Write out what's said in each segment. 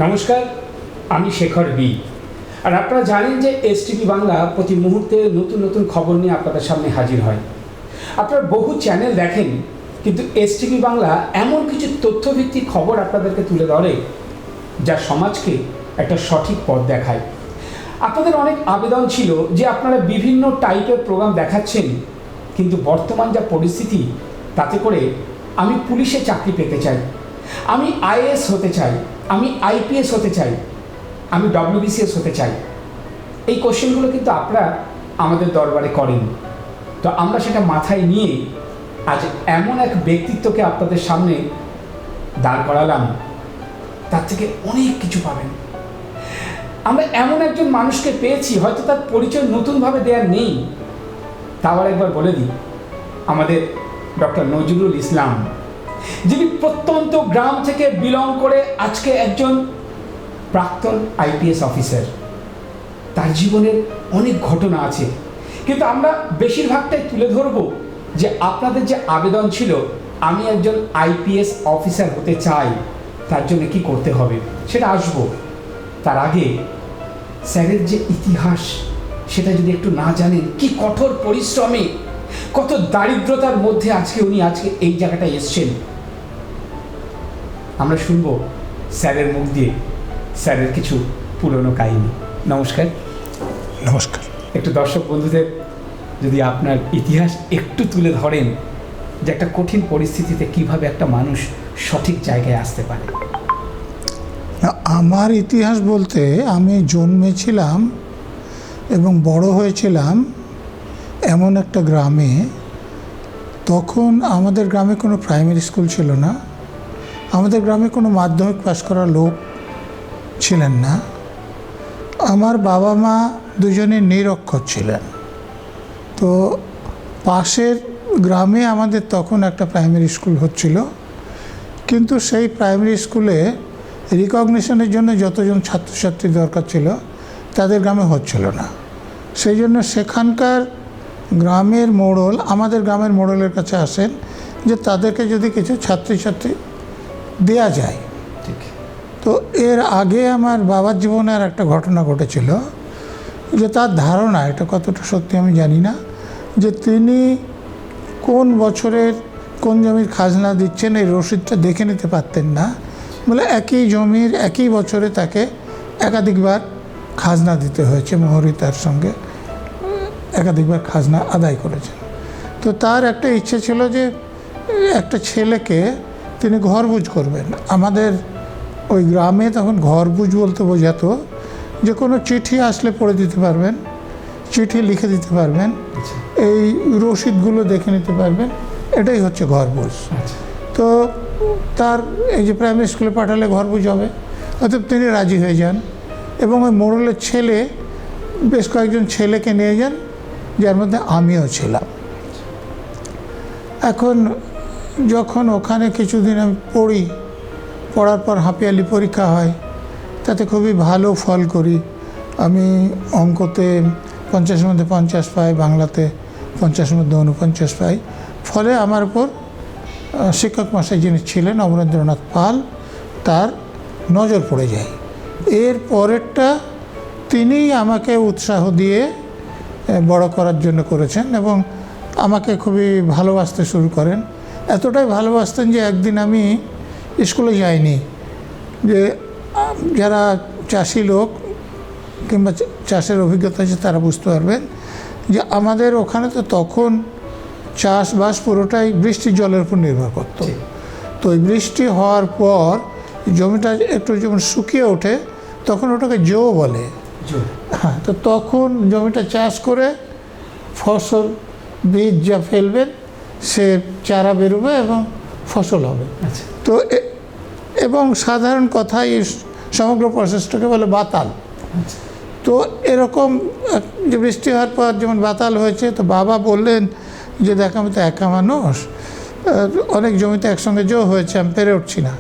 নমস্কার, আমি শেখর বি। আর আপনারা জানেন যে এসটিভি বাংলা প্রতি মুহূর্তে নতুন নতুন খবর নিয়ে আপনাদের সামনে হাজির হয়। আপনারা বহু চ্যানেল দেখেন, কিন্তু এসটিভি বাংলা এমন কিছু তথ্যভিত্তিক খবর আপনাদেরকে তুলে ধরে যা সমাজকে একটা সঠিক পথ দেখায়। আপনাদের অনেক আবেদন ছিল যে আপনারা বিভিন্ন টাইপের প্রোগ্রাম দেখাচ্ছেন, কিন্তু বর্তমান যা পরিস্থিতি তাতে করে আমি পুলিশে চাকরি পেতে চাই, আমি আইএএস হতে চাই, আমি আইপিএস হতে চাই, আমি ডব্লিউবিসিএস হতে চাই। এই কোশ্চেনগুলো কিন্তু আপনারা আমাদের দরবারে করেন। তো আমরা সেটা মাথায় নিয়ে আজ এমন এক ব্যক্তিত্বকে আপনাদের সামনে দাঁড় করালাম, তার থেকে অনেক কিছু পাবেন। আমরা এমন একজন মানুষকে পেয়েছি, হয়তো তার পরিচয় নতুনভাবে দেওয়ার নেই, তাও একবার বলে দিই, আমাদের ডক্টর নজরুল ইসলাম, যিনি প্রত্যন্ত গ্রাম থেকে বিলং করে আজকে একজন প্রাক্তন আইপিএস অফিসার। তার জীবনের অনেক ঘটনা আছে, কিন্তু আমরা বেশিরভাগটাই তুলে ধরব যে আপনাদের যে আবেদন ছিল আমি একজন আইপিএস অফিসার হতে চাই, তার জন্য কি করতে হবে সেটা আসবো। তার আগে স্যারের যে ইতিহাস সেটা যদি একটু না জানেন, কি কঠোর পরিশ্রমে, কত দারিদ্রতার মধ্যে উনি আজকে এই জায়গাটায় এসছেন, আমরা শুনবো স্যারের মুখ দিয়ে স্যারের কিছু পুরনো কাহিনী। নমস্কার। নমস্কার। একটু দর্শক বন্ধুদের যদি আপনার ইতিহাস একটু তুলে ধরেন, যে একটা কঠিন পরিস্থিতিতে কিভাবে একটা মানুষ সঠিক জায়গায় আসতে পারে। আমার ইতিহাস বলতে, আমি জন্মেছিলাম এবং বড় হয়েছিলাম এমন একটা গ্রামে। তখন আমাদের গ্রামে কোনো প্রাইমারি স্কুল ছিল না, আমাদের গ্রামে কোনো মাধ্যমিক পাশ করা লোক ছিলেন না। আমার বাবা মা দুজনে নিরক্ষর ছিলেন। তো পাশের গ্রামে আমাদের তখন একটা প্রাইমারি স্কুল হচ্ছিল, কিন্তু সেই প্রাইমারি স্কুলে রিকগনিশনের জন্য যতজন ছাত্রছাত্রী দরকার ছিল তাদের গ্রামে হচ্ছিল না। সেই জন্য সেখানকার গ্রামের মোড়ল আমাদের গ্রামের মোড়লের কাছে আসেন যে তাদেরকে যদি কিছু ছাত্রছাত্রী দেয়া যায়। ঠিক। তো এর আগে আমার বাবার জীবনে আর একটা ঘটনা ঘটেছিল, যে তার ধারণা, এটা কতটা সত্যি আমি জানি না, যে তিনি কোন বছরের কোন জমির খাজনা দিচ্ছেন এই রসিদটা দেখে নিতে পারতেন না, বলে একই জমির একই বছরে তাকে একাধিকবার খাজনা দিতে হয়েছে, মোহরি তার সঙ্গে একাধিকবার খাজনা আদায় করেছেন। তো তার একটা ইচ্ছে ছিল যে একটা ছেলেকে তিনি ঘরবুঝ করবেন। আমাদের ওই গ্রামে তখন ঘরবুঝ বলতে বোঝাতো যে কোনো চিঠি আসলে পড়ে দিতে পারবেন, চিঠি লিখে দিতে পারবেন, এই রসিদগুলো দেখে নিতে পারবেন, এটাই হচ্ছে ঘরবুঝ। তো তার এই যে প্রাইমারি স্কুলে পাঠালে ঘরবুঝ হবে, অতএব তিনি রাজি হয়ে যান এবং ওই মোড়লের ছেলে বেশ কয়েকজন ছেলেকে নিয়ে যান, যার মধ্যে আমিও ছিলাম। এখন যখন ওখানে কিছুদিন আমি পড়ার পর হাফিয়ালি পরীক্ষা হয়, তাতে খুবই ভালো ফল করি। আমি অঙ্কতে 50-এর মধ্যে 50 পাই, বাংলাতে 50-এর মধ্যে 49 পাই। ফলে আমার উপর শিক্ষক মশাই যিনি ছিলেন অমরেন্দ্রনাথ পাল, তার নজর পড়ে যায়। এর পরেরটা তিনিই আমাকে উৎসাহ দিয়ে বড় করার জন্য করেছেন এবং আমাকে খুবই ভালোবাসতে শুরু করেন। এতটাই ভালোবাসতেন যে একদিন আমি স্কুলে যাইনি। যে যারা চাষি লোক কিংবা চাষের অভিজ্ঞতা আছে তারা বুঝতে পারবেন যে আমাদের ওখানে তো তখন চাষবাস পুরোটাই বৃষ্টির জলের উপর নির্ভর করত। তো ওই বৃষ্টি হওয়ার পর জমিটা একটু যেমন শুকিয়ে ওঠে, তখন ওটাকে জো বলে। হ্যাঁ, তো তখন জমিটা চাষ করে ফসল বীজ যা ফেলবেন সে চারা বেরোবে এবং ফসল হবে। তো এবং সাধারণ কথায় সমগ্র প্রসেসটাকে বলে বাতাল। তো এরকম যে বৃষ্টি হওয়ার পর যেমন বাতাল হয়েছে, তো বাবা বললেন যে দেখ, আমি তো একা মানুষ, অনেক জমিতে একসঙ্গে জো হয়েছে, আমি পেরে উঠছি না,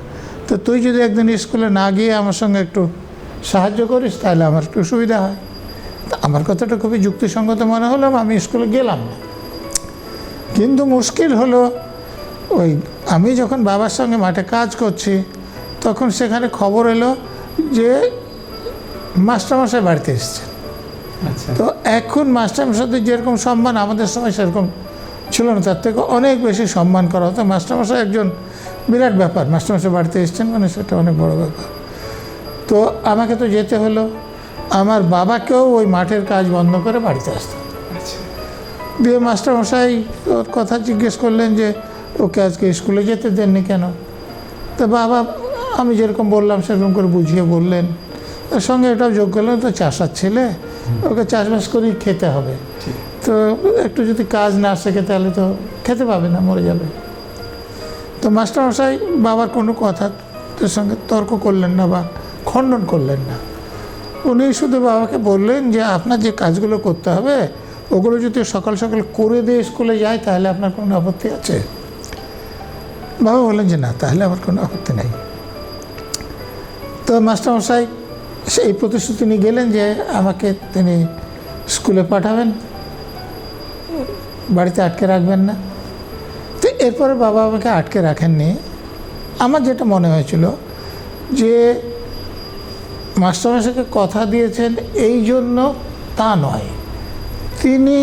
তো তুই যদি একদিন স্কুলে না গিয়ে আমার সঙ্গে একটু সাহায্য করিস তাহলে আমার একটু সুবিধা হয়। তা আমার কথাটা খুবই যুক্তিসঙ্গত মনে হলো, আমি স্কুলে গেলাম না। কিন্তু মুশকিল হলো, ওই আমি যখন বাবার সঙ্গে মাঠে কাজ করছি তখন সেখানে খবর এলো যে মাস্টারমশাই বাড়িতে এসেছেন। আচ্ছা। তো এখন মাস্টারমশাইদের যেরকম সম্মান আমাদের সময় সেরকম ছিল না, তার থেকে অনেক বেশি সম্মান করা হতো। মাস্টারমশাই একজন বিরাট ব্যাপার, মাস্টারমশাই বাড়িতে এসেছেন মানে সেটা অনেক বড় ব্যাপার। তো আমাকে তো যেতে হলো, আমার বাবাকেও ওই মাঠের কাজ বন্ধ করে বাড়িতে আসতে হতো। আচ্ছা। দিয়ে মাস্টারমশাই ওর কথা জিজ্ঞেস করলেন যে ওকে আজকে স্কুলে যেতে দেননি কেন। তো বাবা আমি যেরকম বললাম সেরকম করে বুঝিয়ে বললেন, তার সঙ্গে এটাও যোগ করলেন তো চাষার ছেলে, ওকে চাষবাস করেই খেতে হবে, তো একটু যদি কাজ না শেখে তাহলে তো খেতে পাবে না, মরে যাবে। তো মাস্টারমশাই বাবার কোনো কথার সঙ্গে তর্ক করলেন না বা খণ্ডন করলেন না। উনি শুধু বাবাকে বললেন যে আপনার যে কাজগুলো করতে হবে ওগুলো যদি সকাল সকাল করে দিয়ে স্কুলে যায় তাহলে আপনার কোনো আপত্তি আছে? বাবা বললেন যে না, তাহলে আমার কোনো আপত্তি নেই। তো মাস্টারমশাই সেই প্রতিশ্রুতি নিয়ে গেলেন যে আমাকে তিনি স্কুলে পাঠাবেন, বাড়িতে আটকে রাখবেন না। তো এরপরে বাবা আমাকে আটকে রাখেননি। আমার যেটা মনে হয়েছিল যে মাস্টারমশাইকে কথা দিয়েছেন এই জন্য তা নয়, তিনি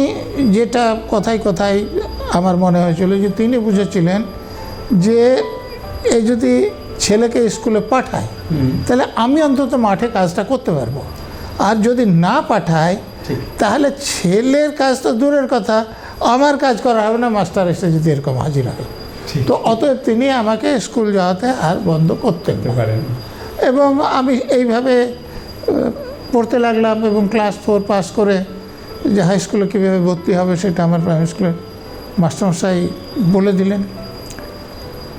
যেটা কথায় কথায় আমার মনে হয়েছিল যে তিনি বুঝেছিলেন যে এই যদি ছেলেকে স্কুলে পাঠায় তাহলে আমি অন্তত মাঠে কাজটা করতে পারবো, আর যদি না পাঠায় তাহলে ছেলের কাজ তো দূরের কথা, আমার কাজ করা হবে না মাস্টার এসে যদি এরকম হাজির হয়। তো অতএব তিনি আমাকে স্কুল যাওয়াতে আর বন্ধ করতে পারেন। এবং আমি এইভাবে পড়তে লাগলাম এবং ক্লাস 4 পাস করে যে হাই স্কুলে কীভাবে ভর্তি হবে সেটা আমার প্রাইমারি স্কুলের মাস্টারমশাই বলে দিলেন।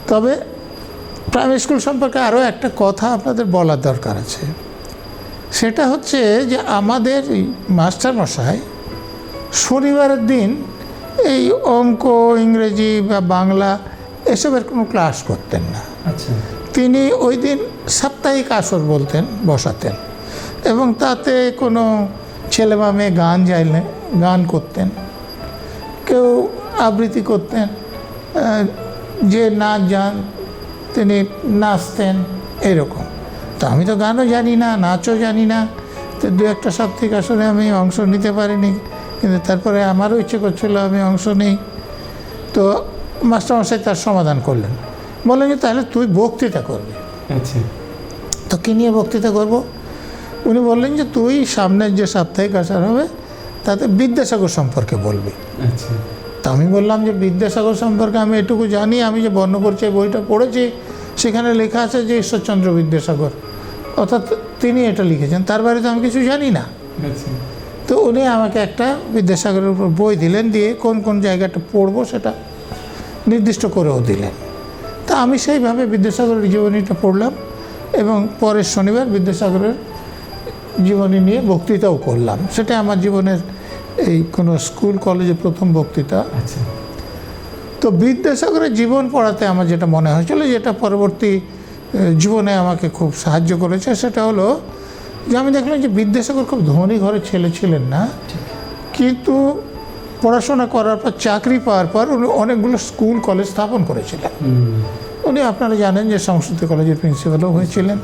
তবে প্রাইমারি স্কুল সম্পর্কে আরও একটা কথা আপনাদের বলার দরকার আছে, সেটা হচ্ছে যে আমাদের মাস্টারমশাই শনিবারের দিন এই অঙ্ক, ইংরেজি বা বাংলা এসবের কোনো ক্লাস করতেন না। আচ্ছা। তিনি ওই দিন সাপ্তাহিক আসর বলতেন, বসাতেন, এবং তাতে কোনো ছেলে বা মেয়ে গান করতেন, কেউ আবৃত্তি করতেন, যে নাচ জান তিনি নাচতেন, এরকম। তো আমি তো গানও জানি না, নাচও জানি না, তো দু একটা সাপ্তাহিক আসরে আমি অংশ নিতে পারিনি, কিন্তু তারপরে আমারও ইচ্ছে করছিল আমি অংশ নিই। তো মাস্টারমশাই তার সমাধান করলেন, বললেন যে তাহলে তুই বক্তৃতা করবি। আচ্ছা। তো কী নিয়ে বক্তৃতা করব? উনি বললেন যে তুই সামনের যে সাপ্তাহিক আসর হবে তাতে বিদ্যাসাগর সম্পর্কে বলবি। আচ্ছা। তা আমি বললাম যে বিদ্যাসাগর সম্পর্কে আমি এটুকু জানি, আমি যে বর্ণপরিচয় বইটা পড়েছি সেখানে লেখা আছে যে ঈশ্বরচন্দ্র বিদ্যাসাগর, অর্থাৎ তিনি এটা লিখেছেন, তার বাইরে তো আমি কিছু জানি না। আচ্ছা। তো উনি আমাকে একটা বিদ্যাসাগরের উপর বই দিলেন, দিয়ে কোন কোন জায়গাটা পড়বো সেটা নির্দিষ্ট করেও দিলেন। তা আমি সেইভাবে বিদ্যাসাগরের জীবনীটা পড়লাম এবং পরের শনিবার বিদ্যাসাগরের জীবনী নিয়ে বক্তৃতাও করলাম। সেটা আমার জীবনের এই কোনো স্কুল কলেজে প্রথম বক্তৃতা। আচ্ছা। তো বিদ্যাসাগরের জীবন পড়াতে আমার যেটা মনে হয়েছিল, যেটা পরবর্তী জীবনে আমাকে খুব সাহায্য করেছে, সেটা হলো যে আমি দেখলাম যে বিদ্যাসাগর খুব ধনী ঘরের ছেলে ছিলেন না, কিন্তু পড়াশোনা করার পর চাকরি পাওয়ার পর উনি অনেকগুলো স্কুল কলেজ স্থাপন করেছিলেন। উনি আপনারা জানেন যে সংস্কৃত কলেজের প্রিন্সিপালও হয়েছিলেন।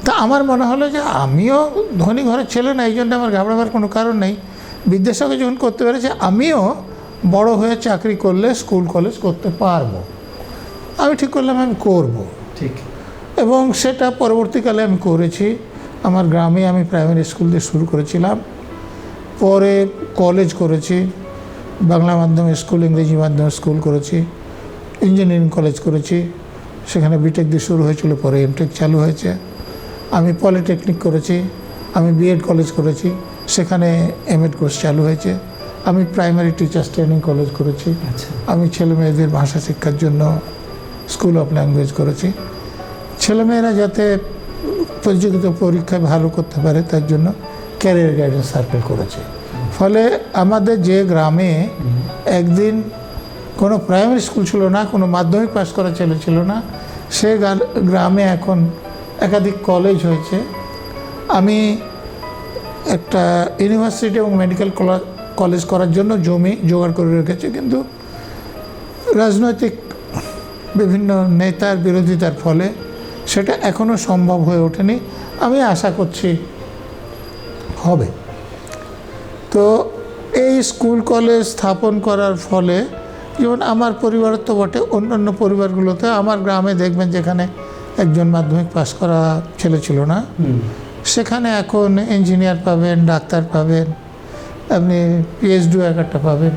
তা আমার মনে হলো যে আমিও ধনী ঘরের ছেলে না, এই জন্য আমার ঘাবড়াবার কোনো কারণ নেই। বিদ্যাসাগর যখন করতে পেরেছে আমিও বড় হয়ে চাকরি করলে স্কুল কলেজ করতে পারবো। আমি ঠিক করলাম আমি করব। ঠিক। এবং সেটা পরবর্তীকালে আমি করেছি। আমার গ্রামে আমি প্রাইমারি স্কুল দিয়ে শুরু করেছিলাম, পরে কলেজ করেছি, বাংলা মাধ্যম স্কুল, ইংরেজি মাধ্যম স্কুল করেছি, ইঞ্জিনিয়ারিং কলেজ করেছি, সেখানে বিটেক দিয়ে শুরু হয়েছিল, পরে এমটেক চালু হয়েছে। আমি পলিটেকনিক করেছি, আমি বিএড কলেজ করেছি, সেখানে এমএড কোর্স চালু হয়েছে। আমি প্রাইমারি টিচার্স ট্রেনিং কলেজ করেছি। আমি ছেলে মেয়েদের ভাষা শিক্ষার জন্য স্কুল অফ ল্যাঙ্গুয়েজ করেছি। ছেলেমেয়েরা যাতে প্রতিযোগিতা পরীক্ষায় ভালো করতে পারে তার জন্য ক্যারিয়ার গাইডেন্স সার্কেল করেছে। ফলে আমাদের যে গ্রামে একদিন কোনো প্রাইমারি স্কুল ছিল না, কোনো মাধ্যমিক পাস করা ছেলে ছিল না, সে গ্রামে এখন একাধিক কলেজ হয়েছে। আমি একটা ইউনিভার্সিটি এবং মেডিকেল কলেজ করার জন্য জমি জোগাড় করে রেখেছি, কিন্তু রাজনৈতিক বিভিন্ন নেতার বিরোধিতার ফলে সেটা এখনও সম্ভব হয়ে ওঠেনি, আমি আশা করছি হবে। তো এই স্কুল কলেজ স্থাপন করার ফলে যেমন আমার পরিবারের তো বটে, অন্যান্য পরিবারগুলোতে আমার গ্রামে দেখবেন যেখানে একজন মাধ্যমিক পাশ করা ছেলে ছিল না, সেখানে এখন ইঞ্জিনিয়ার পাবেন, ডাক্তার পাবেন, আপনি পিএইচডিও একটা পাবেন।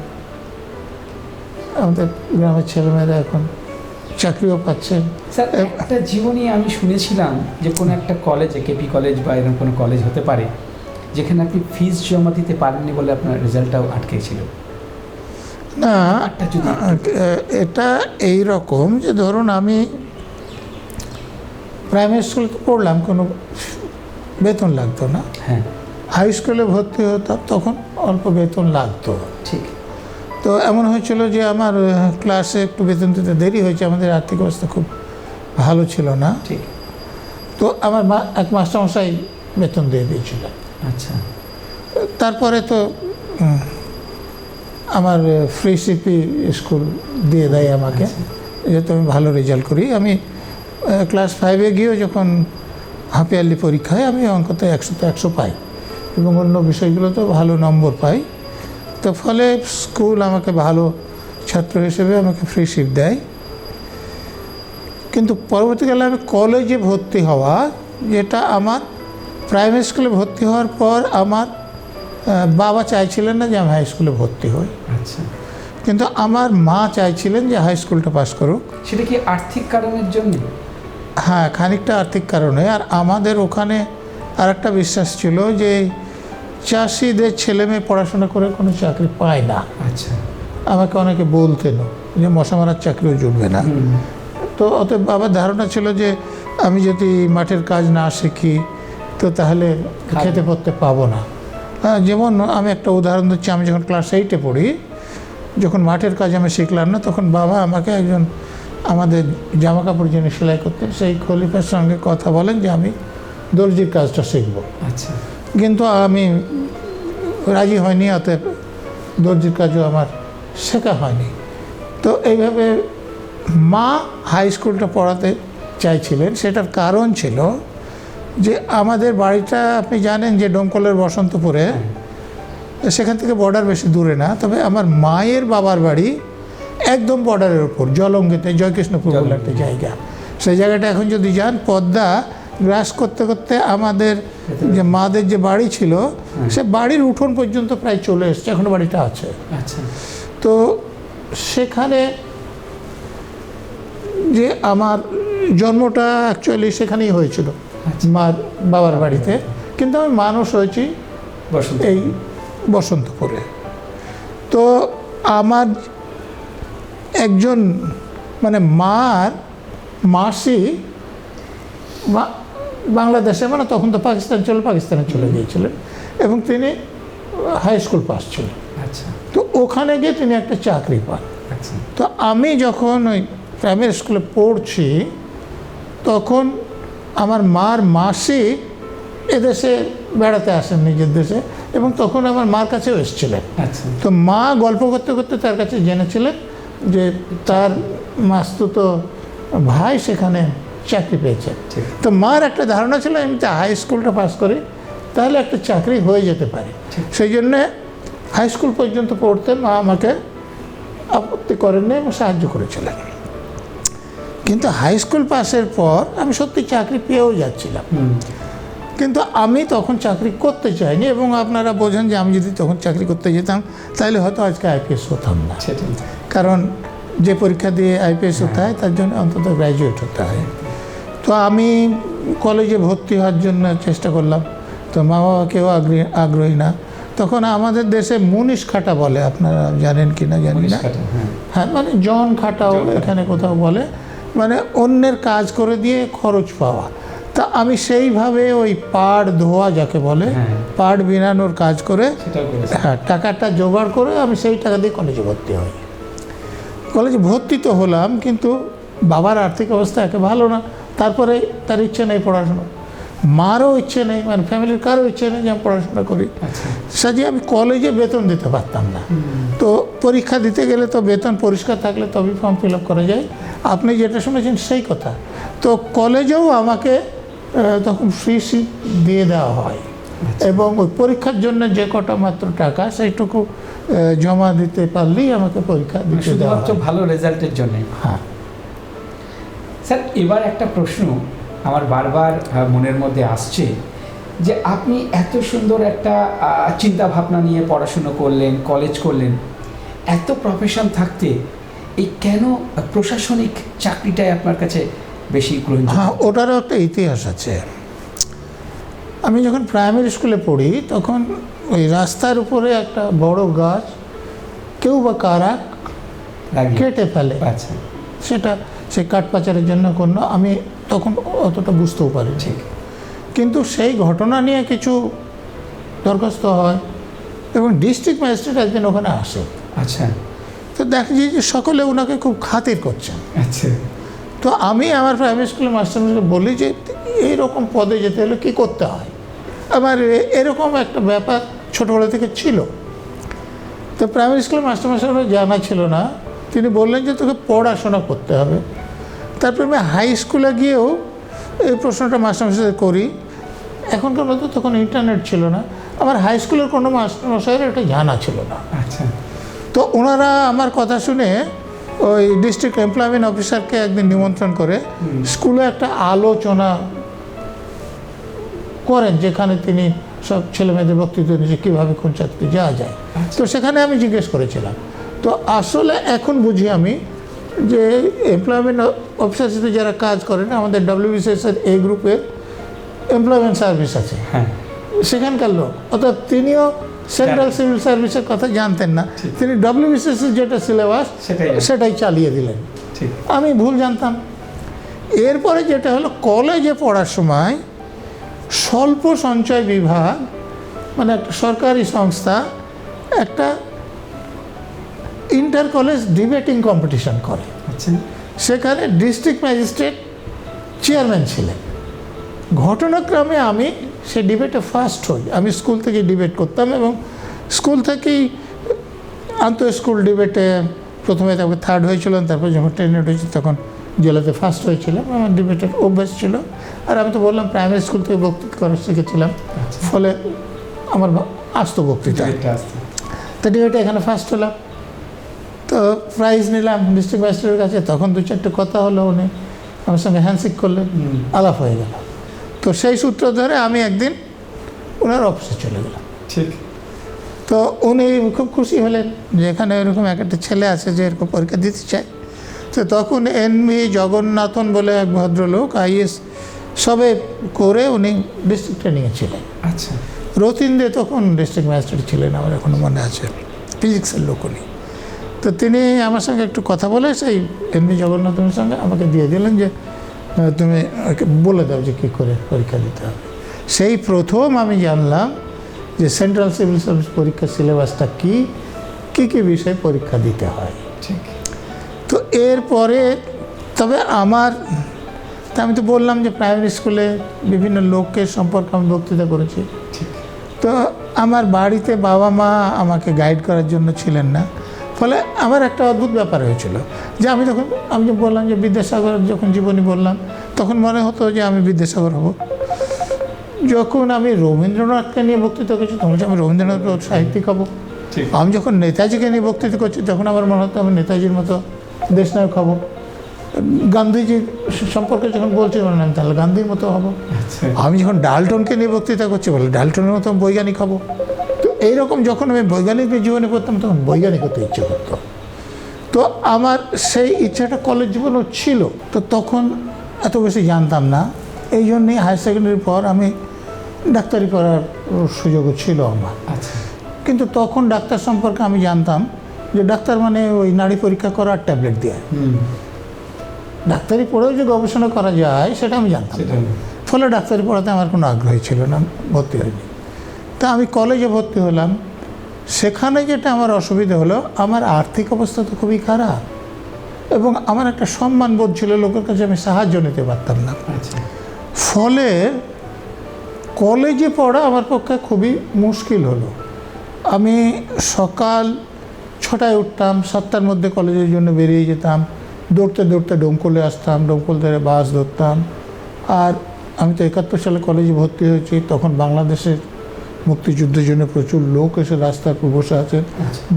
আমাদের গ্রামের ছেলেমেয়েরা এখন চাকরিও পাচ্ছেন। স্যার, একটা জীবনী আমি শুনেছিলাম যে কোনো একটা কলেজে, কেপি কলেজ বা এরকম কোনো কলেজ হতে পারে, যেখানে আপনি ফিস জমা দিতে পারেননি বলে আপনার রেজাল্টটাও আটকে ছিল। না, একটা যদি এটা এই রকম যে ধরুন আমি প্রাইমারি স্কুলে তো পড়লাম, কোনো বেতন লাগতো না। হ্যাঁ, হাই স্কুলে ভর্তি হতাম, তখন অল্প বেতন লাগতো। ঠিক। তো এমন হয়েছিল যে আমার ক্লাসে একটু বেতন দিতে দেরি হয়েছে, আমাদের আর্থিক অবস্থা খুব ভালো ছিল না। ঠিক। তো আমার এক মাস্টারমশাই বেতন দিয়ে দিয়েছিলেন। আচ্ছা। তারপরে তো আমার ফ্রি সিপি স্কুল দিয়ে দেয় আমাকে, যেহেতু আমি ভালো রেজাল্ট করি। আমি ক্লাস 5-এ গিয়েও যখন হাফ ইয়ারলি পরীক্ষায় আমি অঙ্কতে 100-তে 100 পাই এবং অন্য বিষয়গুলোতেও ভালো নম্বর পাই। তো ফলে স্কুল আমাকে ভালো ছাত্র হিসেবে আমাকে ফ্রি সিট দেয়। কিন্তু পরবর্তীকালে আমি কলেজে ভর্তি হওয়া, যেটা আমার প্রাইমারি স্কুলে ভর্তি হওয়ার পর আমার বাবা চাইছিলেন না যে আমি হাই স্কুলে ভর্তি হই, আচ্ছা, কিন্তু আমার মা চাইছিলেন যে হাই স্কুলটা পাস করুক। সেটা কি আর্থিক কারণের জন্য? হ্যাঁ, খানিকটা আর্থিক কারণে। আর আমাদের ওখানে আর একটা বিশ্বাস ছিল যে চাষিদের ছেলে মেয়ে পড়াশোনা করে কোনো চাকরি পায় না। আচ্ছা। আমাকে অনেকে বলতেন যে মশা মারার চাকরিও জুটবে না। তো অতএব বাবার ধারণা ছিল যে আমি যদি মাঠের কাজ না শিখি তো তাহলে খেতে পড়তে পাবো না। যেমন আমি একটা উদাহরণ দিচ্ছি, আমি যখন ক্লাস 8-এ পড়ি, যখন মাঠের কাজ আমি শিখলাম না, তখন বাবা আমাকে একজন আমাদের জামা কাপড় যিনি সেলাই করতেন সেই খলিফার সঙ্গে কথা বলেন যে আমি দর্জির কাজটা শিখব। আচ্ছা। কিন্তু আমি রাজি হয়নি, অতএব দর্জির কাজও আমার শেখা হয়নি। তো এইভাবে মা হাই স্কুলটা পড়াতে চাইছিলেন। সেটার কারণ ছিল যে আমাদের বাড়িটা আপনি জানেন যে ডোমকলের বসন্তপুরে, সেখান থেকে বর্ডার বেশি দূরে না, তবে আমার মায়ের বাবার বাড়ি একদম বর্ডারের ওপর জলঙ্গিতে, জয়কৃষ্ণপুর বলে একটা জায়গা। সেই জায়গাটা এখন যদি যান, পদ্মা গ্রাস করতে করতে আমাদের যে মাদের যে বাড়ি ছিল সে বাড়ির উঠোন পর্যন্ত প্রায় চলে এসছে, এখনো বাড়িটা আছে। আচ্ছা। তো সেখানে যে আমার জন্মটা অ্যাকচুয়ালি সেখানেই হয়েছিল, মার বাবার বাড়িতে, কিন্তু আমি মানুষ হয়েছি এই বসন্তপুরে। তো আমার একজন মানে মার মাসি বাংলাদেশে, মানে তখন তো পাকিস্তানে চলে গিয়েছিলেন এবং তিনি হাই স্কুল পাস ছিলেন। আচ্ছা। তো ওখানে গিয়ে তিনি একটা চাকরি পান। আচ্ছা। তো আমি যখন ওই প্রাইমারি স্কুলে পড়ছি তখন আমার মার মাসি এদেশে বেড়াতে আসেন নিজের দেশে, এবং তখন আমার মার কাছেও এসেছিলেন। আচ্ছা। তো মা গল্প করতে করতে তার কাছে জেনেছিলেন যে তার মাস্তুতো ভাই সেখানে চাকরি পেয়েছেন। তো মার একটা ধারণা ছিল আমি তো হাই স্কুলটা পাস করি তাহলে একটা চাকরি হয়ে যেতে পারে। সেই জন্যে হাই স্কুল পর্যন্ত পড়তে মা আমাকে আপত্তি করেননি এবং সাহায্য করেছিলেন। কিন্তু হাই স্কুল পাসের পর আমি সত্যি চাকরি পেয়েও যাচ্ছিলাম, কিন্তু আমি তখন চাকরি করতে চাইনি। এবং আপনারা বোঝেন যে আমি যদি তখন চাকরি করতে যেতাম তাহলে হয়তো আজকে আইপিএস হতাম না, কারণ যে পরীক্ষা দিয়ে আইপিএস হতে হয় তার জন্য অন্তত গ্র্যাজুয়েট হতে হয়। তো আমি কলেজে ভর্তি হওয়ার জন্য চেষ্টা করলাম, তো মা বাবা কেউ আগ্রহী না। তখন আমাদের দেশে মুনিশ খাটা বলে, আপনারা জানেন কি না জানি না। হ্যাঁ, মানে জন খাটাও এখানে কোথাও বলে, মানে অন্যের কাজ করে দিয়ে খরচ পাওয়া। তা আমি সেইভাবে ওই পাড় ধোয়া যাকে বলে, পাড় বিনানোর কাজ করে, হ্যাঁ, টাকাটা জোগাড় করে আমি সেই টাকা দিয়ে কলেজে ভর্তি হই। কলেজে ভর্তি তো হলাম, কিন্তু বাবার আর্থিক অবস্থা একে ভালো না। তারপরে তার ইচ্ছে নেই পড়াশোনা, মারও ইচ্ছে নেই, মানে ফ্যামিলির কারও ইচ্ছে নেই যে আমি পড়াশোনা করি। সাজিয়ে আমি কলেজে বেতন দিতে পারতাম না। তো পরীক্ষা দিতে গেলে তো বেতন পরিষ্কার থাকলে তবেই ফর্ম ফিল আপ করা যায়। আপনি যেটা শুনেছেন সেই কথা। তো কলেজেও আমাকে তখন ফ্রি সিট দিয়ে দেওয়া হয়, এবং ওই পরীক্ষার জন্য যে কটা মাত্র টাকা সেইটুকু জমা দিতে পারলেই আমাকে পরীক্ষা দিতে দেওয়া হয়। শুধুমাত্র ভালো রেজাল্টের জন্য। হ্যাঁ স্যার, এবার একটা প্রশ্ন আমার বারবার মনের মধ্যে আসছে, যে আপনি এত সুন্দর একটা চিন্তা ভাবনা নিয়ে পড়াশুনো করলেন, কলেজ করলেন, এত প্রফেশন থাকতে এই কেন প্রশাসনিক চাকরিটাই আপনার কাছে বেশি গ্রহণযোগ্য? হ্যাঁ, ওটারও একটা ইতিহাস আছে। আমি যখন প্রাইমারি স্কুলে পড়ি তখন ওই রাস্তার উপরে একটা বড় গাছ কেউ বা কারা লাগিয়ে? কেটে ফেলে। আচ্ছা, সেটা সে কাঠ পাচারের জন্য কোনো, আমি তখন অতটা বুঝতেও পারি। ঠিক। কিন্তু সেই ঘটনা নিয়ে কিছু দরখাস্ত হয় এবং ডিস্ট্রিক্ট ম্যাজিস্ট্রেট একদিন ওখানে আসে। আচ্ছা তো দেখি যে সকলে ওনাকে খুব খাতির করছেন। আচ্ছা। তো আমি আমার প্রাইমারি স্কুলের মাস্টারমশাইকে বলি যে এইরকম পদে যেতে হলে কী করতে হয়। আমার এরকম একটা ব্যাপার ছোটোবেলা থেকে ছিল। তো প্রাইমারি স্কুলের মাস্টারমশাইয়ের জানা ছিল না। তিনি বললেন যে তোকে পড়াশোনা করতে হবে। তারপরে আমি হাই স্কুলে গিয়েও এই প্রশ্নটা মাস্টারমশাইদের করি। এখনকার মতো তখন ইন্টারনেট ছিল না। আমার হাই স্কুলের কোনো মাস্টারমশাইয়ের এটা জানা ছিল না। আচ্ছা। তো ওনারা আমার কথা শুনে ওই ডিস্ট্রিক্ট এমপ্লয়মেন্ট অফিসারকে একদিন নিমন্ত্রণ করে স্কুলে একটা আলোচনা করেন, যেখানে তিনি সব ছেলেমেয়েদের বক্তৃতা নিয়ে কীভাবে কোন চাকরি যাওয়া যায়। তো সেখানে আমি জিজ্ঞেস করেছিলাম। তো আসলে এখন বুঝি আমি যে এমপ্লয়মেন্ট অফিসার সাথে যারা কাজ করেন, আমাদের ডব্লিউবিসিএসের এই গ্রুপের এমপ্লয়মেন্ট সার্ভিস আছে, হ্যাঁ, সেখানকার লোক। অর্থাৎ তিনিও সেন্ট্রাল সিভিল সার্ভিসের কথা জানতেন না, তিনি ডব্লিউবিসিএসের যেটা সিলেবাস সেটাই চালিয়ে দিলেন। ঠিক। আমি ভুল জানতাম। এরপরে যেটা হলো, কলেজে পড়ার সময় স্বল্প সঞ্চয় বিভাগ মানে একটা সরকারি সংস্থা একটা ইন্টার কলেজ ডিবেটিং কম্পিটিশন করে। আচ্ছা। সেখানে ডিস্ট্রিক্ট ম্যাজিস্ট্রেট চেয়ারম্যান ছিলেন। ঘটনাক্রমে আমি সে ডিবেটে ফার্স্ট হই। আমি স্কুল থেকে ডিবেট করতাম এবং স্কুল থেকেই আন্তঃ স্কুল ডিবেটে প্রথমে তারপরে থার্ড হয়েছিলাম, তারপর যখন টেনেট হয়েছি তখন জেলাতে ফার্স্ট হয়েছিলাম। আমার ডিবেটের অভ্যাস ছিল। আর আমি তো বললাম প্রাইমারি স্কুল থেকে বক্তৃতা করা শিখেছিলাম, ফলে আমার আসতো বক্তৃতা। তো ডিবেটে এখানে ফার্স্ট হলাম, তো প্রাইজ নিলাম ডিস্ট্রিক্ট ম্যাজিস্ট্রেটের কাছে। তখন দু চারটে কথা হলো, উনি আমার সঙ্গে হ্যান্ডশেক করলেন, আলাপ হয়ে গেল। তো সেই সূত্র ধরে আমি একদিন ওনার অফিসে চলে গেলাম। ঠিক। তো উনি খুব খুশি হলেন যে এখানে এরকম একটা ছেলে আছে যে এরকম পরীক্ষা দিতে চায়। তো তখন এনভি জগন্নাথন বলে এক ভদ্রলোক আইএস সবে করে উনি ডিস্ট্রিক্ট ট্রেনিংয়ে ছিলেন। আচ্ছা। রতিন দে তখন ডিস্ট্রিক্ট ম্যাজিস্ট্রেট ছিলেন, আমার এখনও মনে আছে, ফিজিক্সের লোক উনি। তো তিনি আমার সঙ্গে একটু কথা বলে সেই এনভি জগন্নাথনের সঙ্গে আমাকে দিয়ে দিলেন যে তুমি বলে দাও যে কী করে পরীক্ষা দিতে হবে। সেই প্রথম আমি জানলাম যে সেন্ট্রাল সিভিল সার্ভিস পরীক্ষার সিলেবাসটা কী কী বিষয়ে পরীক্ষা দিতে হয়। ঠিক। তো এরপরে তবে আমি তো বললাম যে প্রাইমারি স্কুলে বিভিন্ন লোকের সম্পর্কে আমি বক্তৃতা করেছি। তো আমার বাড়িতে বাবা মা আমাকে গাইড করার জন্য ছিলেন না, ফলে আমার একটা অদ্ভুত ব্যাপার হয়েছিল যে আমি যে বললাম যে বিদ্যাসাগর যখন জীবনী বললাম, তখন মনে হতো যে আমি বিদ্যাসাগর হব। যখন আমি রবীন্দ্রনাথকে নিয়ে বক্তৃতা করছি তখন আমি রবীন্দ্রনাথ সাহিত্যিক হব। আমি যখন নেতাজিকে নিয়ে বক্তৃতা করছি তখন আমার মনে হতো আমি নেতাজির মতো দেশনায়ক হব। গান্ধীজির সম্পর্কে যখন বলছি আমি তাহলে গান্ধীর মতো হব। আমি যখন ডাল্টনকে নিয়ে বক্তৃতা করছি বলে ডাল্টনের মতো বৈজ্ঞানিক হব। তো এইরকম যখন আমি বৈজ্ঞানিকের জীবনে পড়তাম তখন বৈজ্ঞানিক হতে ইচ্ছে করতো। তো আমার সেই ইচ্ছাটা কলেজ জীবনও ছিল। তো তখন এত বেশি জানতাম না, এই জন্যেই হায়ার সেকেন্ডারির পর আমি ডাক্তারি পড়ার সুযোগও ছিল আমার। কিন্তু তখন ডাক্তার সম্পর্কে আমি জানতাম যে ডাক্তার মানে ওই নাড়ি পরীক্ষা করার ট্যাবলেট দেয়। ডাক্তারি পড়েও যে গবেষণা করা যায় সেটা আমি জানতাম, ফলে ডাক্তারি পড়াতে আমার কোনো আগ্রহী ছিল না, ভর্তি হয়নি। তা আমি কলেজে ভর্তি হলাম। সেখানে যেটা আমার অসুবিধা হলো, আমার আর্থিক অবস্থা তো খুবই খারাপ এবং আমার একটা সম্মানবোধ ছিল, লোকের কাছে আমি সাহায্য নিতে পারতাম না। ফলে কলেজে পড়া আমার পক্ষে খুবই মুশকিল হলো। আমি সকাল 6টায় উঠতাম, 7টার মধ্যে কলেজের জন্য বেরিয়ে যেতাম, দৌড়তে দৌড়তে ডোমকলে আসতাম, ডোমকল থেকে বাস ধরতাম। আর আমি তো 71 সালে কলেজে ভর্তি হয়েছি, তখন বাংলাদেশের মুক্তিযুদ্ধের জন্য প্রচুর লোক এসে রাস্তার উপর বসে আছেন।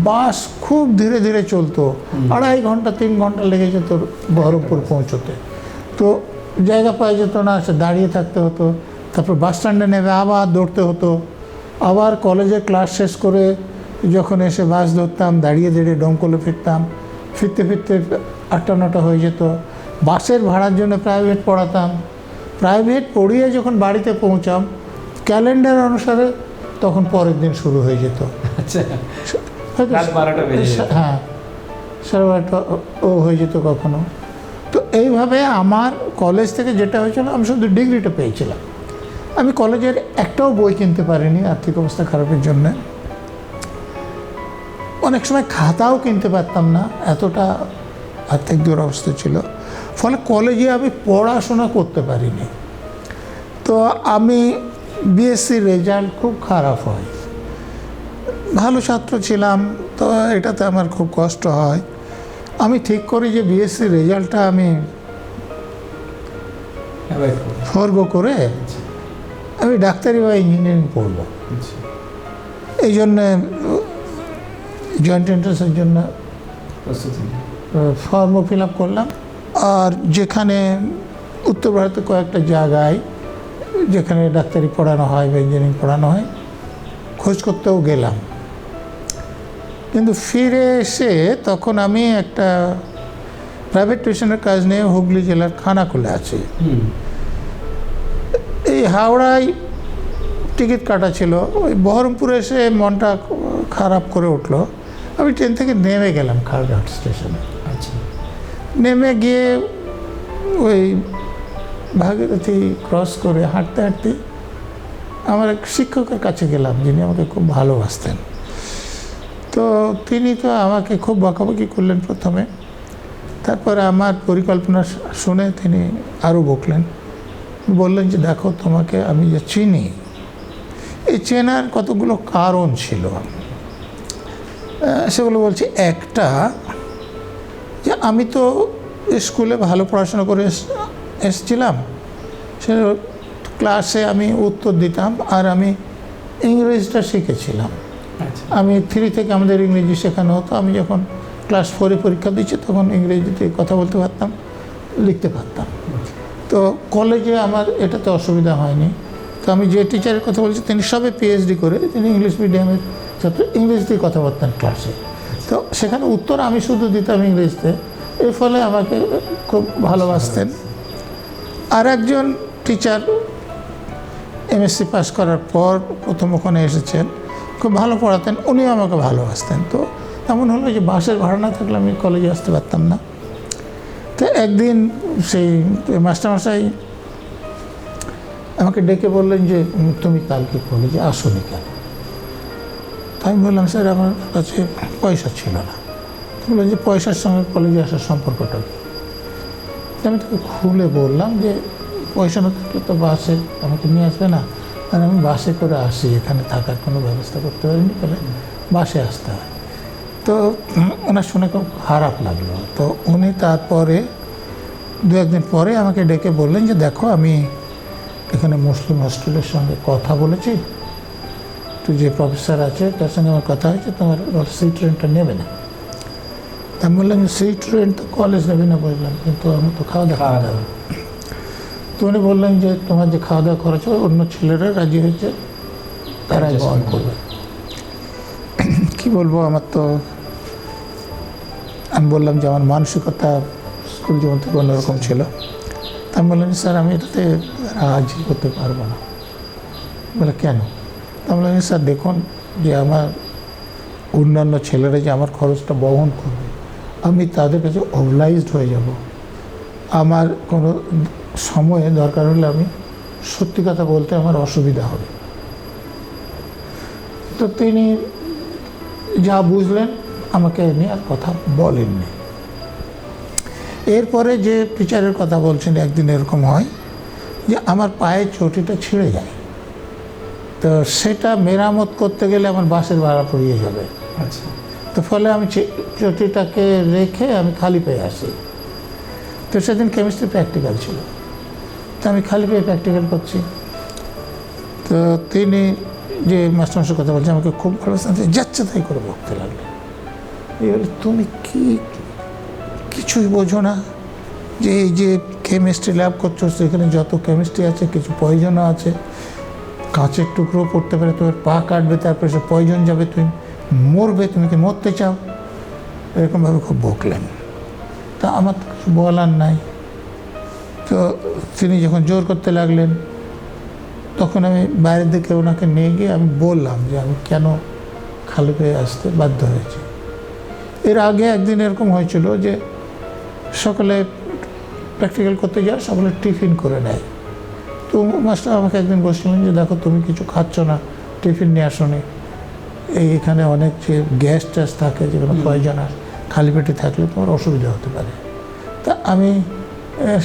বাস খুব ধীরে ধীরে চলতো, 2.5 ঘন্টা 3 ঘন্টা লেগে যেত বহরমপুর পৌঁছতে। তো জায়গা পাওয়া যেত না, সে দাঁড়িয়ে থাকতে হতো। তারপর বাস স্ট্যান্ডে নেমে আবার দৌড়তে হতো। আবার কলেজে ক্লাস শেষ করে যখন এসে বাস ধরতাম, দাঁড়িয়ে দাঁড়িয়ে ডোমকলে ফিরতাম। ফিরতে ফিরতে 8টা 9টা হয়ে যেত। বাসের ভাড়ার জন্য প্রাইভেট পড়াতাম। প্রাইভেট পড়িয়ে যখন বাড়িতে পৌঁছাম, ক্যালেন্ডার অনুসারে তখন পরের দিন শুরু হয়ে যেত। আচ্ছা, হয়তো রাত 12টা বেজে যেত। হ্যাঁ, 12:30 ও হয়ে যেত কখনো। তো এইভাবে আমার কলেজ থেকে যেটা হয়েছিল, আমি শুধু ডিগ্রিটা পেয়েছিলাম। আমি কলেজের একটাও বই কিনতে পারিনি আর্থিক অবস্থা খারাপের জন্যে। অনেক সময় খাতাও কিনতে পারতাম না, এতটা আর্থিক দুরবস্থা ছিল। ফলে কলেজে আমি পড়াশোনা করতে পারিনি। তো আমি বিএসসি রেজাল্ট খুব খারাপ হয়। ভালো ছাত্র ছিলাম, তো এটাতে আমার খুব কষ্ট হয়। আমি ঠিক করি যে বিএসসি রেজাল্টটা আমি ফর্গ করে আমি ডাক্তারি বা ইঞ্জিনিয়ারিং পড়ব। এই জন্যে জয়েন্ট এন্ট্রান্সের জন্য ফর্মও ফিল আপ করলাম। আর যেখানে উত্তর ভারতে কয়েকটা জায়গায় যেখানে ডাক্তারি পড়ানো হয় বা ইঞ্জিনিয়ারিং পড়ানো হয়, খোঁজ করতেও গেলাম। কিন্তু ফিরে এসে তখন আমি একটা প্রাইভেট টিউশনের কাজ নিয়ে হুগলি জেলার খানাকুলে আছি। এই হাওড়ায় টিকিট কাটা ছিল, ওই বহরমপুরে এসে মনটা খারাপ করে উঠলো। আমি ট্রেন থেকে নেমে গেলাম খাড়ঘাট স্টেশনে। আচ্ছা, নেমে গিয়ে ওই ভাগীরথী ক্রস করে হাঁটতে হাঁটতে আমার এক শিক্ষকের কাছে গেলাম, যিনি আমাকে খুব ভালোবাসতেন। তো তিনি তো আমাকে খুব বকাবকি করলেন প্রথমে, তারপরে আমার পরিকল্পনা শুনে তিনি আরও বকলেন। বললেন যে দেখো, তোমাকে আমি যে চিনি, এই চেনার কতগুলো কারণ ছিল। সেগুলো বলছি, একটা যে আমি তো স্কুলে ভালো পড়াশোনা করে এসেছিলাম, সে ক্লাসে আমি উত্তর দিতাম, আর আমি ইংরেজিটা শিখেছিলাম। আমি 3 থেকে আমাদের ইংরেজি শেখানো হতো। আমি যখন ক্লাস 4-এ পরীক্ষা দিচ্ছি, তখন ইংরেজিতে কথা বলতে পারতাম, লিখতে পারতাম। তো কলেজে আমার এটাতে অসুবিধা হয়নি। তো আমি যে টিচারের কথা বলছি, তিনি সবে পিএইচডি করে, তিনি ইংলিশ মিডিয়ামের ছাত্র, ইংরেজিতেই কথা বলতেন ক্লাসে। তো সেখানে উত্তর আমি শুধু দিতাম ইংরেজিতে, এর ফলে আমাকে খুব ভালোবাসতেন। আর একজন টিচার এমএসসি পাস করার পর প্রথম ওখানে এসেছেন, খুব ভালো পড়াতেন, উনিও আমাকে ভালোবাসতেন। তো এমন হলো যে বাসের ভাড়া না থাকলে আমি কলেজে আসতে পারতাম না। তো একদিন সেই মাস্টারমশাই আমাকে ডেকে বললেন যে তুমি কালকে কলেজে আসোনি কেন? তাই আমি বললাম, স্যার আমার কাছে পয়সা ছিল না। বললেন যে পয়সার সঙ্গে কলেজে আসার সম্পর্কটা কী? আমি তাকে খুলে বললাম যে পয়সা না থাকলে তো বাসে আমাকে নিয়ে আসবে না, আর আমি বাসে করে আসি, এখানে থাকার কোনো ব্যবস্থা করতে পারিনি, ফলে বাসে আসতে হয়। তো ওনার শুনে খুব খারাপ লাগলো। তো উনি তারপরে 2-1 দিন পরে আমাকে ডেকে বললেন যে দেখো, আমি এখানে মুসলিম হস্টেলের সঙ্গে কথা বলেছি, তো যে প্রফেসর আছে তার সঙ্গে আমার কথা হয়েছে, তোমার সিট রেন্টটা নেবে না। তা আমি বললাম যে সিট রেন্ট তো কলেজ নেবে না, বললাম, কিন্তু আমি তো খাওয়া দাওয়া করতে হবে। তো উনি বললেন যে তোমার যে খাওয়া দাওয়া খরচ হবে, অন্য ছেলেরা রাজি হয়েছে, তারাই বহন করবে। কী বলবো, আমার তো, আমি বললাম যে আমার মানসিকতা স্কুল জীবন থেকে অন্যরকম ছিল। তা আমি বললাম, স্যার আমি এটাতে রাজি করতে পারবো না। বলে কেন? তা আমি বললাম, স্যার দেখুন, যে আমার অন্যান্য ছেলেরা যে আমার খরচটা বহন করবে, আমি তাদের কাছে অবলাইজড হয়ে যাব। আমার কোনো সময়ে দরকার হলে আমি সত্যি কথা বলতে আমার অসুবিধা হবে। তো তিনি যা বুঝলেন, আমাকে নিয়ে আর কথা বলেননি। এরপরে যে টিচারের কথা বলছেন, একদিন এরকম হয় যে আমার পায়ের চটিটা ছিঁড়ে যায়। তো সেটা মেরামত করতে গেলে আমার বাসের ভাড়া পড়িয়ে যাবে। আচ্ছা, তো ফলে আমি চটিটাকে রেখে আমি খালি পেয়ে আসি। তো সেদিন কেমিস্ট্রি প্র্যাকটিক্যাল ছিল, তো আমি খালি পেয়ে প্র্যাকটিক্যাল করছি। তো তিনি যে মাস্টারমশাই কথা বলছে আমাকে খুব ভালো যাচ্ছে তাই করে বকতে লাগলেন। এবারে তুমি কি কিছুই বোঝো না যে এই যে কেমিস্ট্রি ল্যাব করছো, সেখানে যত কেমিস্ট্রি আছে কিছু পয়জনও আছে, কাঁচের টুকরো পড়তে পারে, তোমার পা কাটবে, তারপরে সে পয়জন যাবে, তুমি মরবে, তুমি কি মরতে চাও? এরকমভাবে খুব বকলেন। তা আমার তো কিছু বলার নাই। তো তিনি যখন জোর করতে লাগলেন তখন আমি বাইরের দিকে ওনাকে নিয়ে গিয়ে আমি বললাম যে আমি কেন খালি পেয়ে আসতে বাধ্য হয়েছি। এর আগে একদিন এরকম হয়েছিল যে সকালে প্র্যাকটিক্যাল করতে যায়, সকালে টিফিন করে নেয়। তো মাস্টার আমাকে একদিন বলছিলেন যে দেখো তুমি কিছু খাচ্ছ না, টিফিন নিয়ে আসো নি, এইখানে অনেক যে গ্যাস ট্যাস থাকে, যেগুলো পয়জন আর খালি পেটে থাকলে তোমার অসুবিধা হতে পারে। তা আমি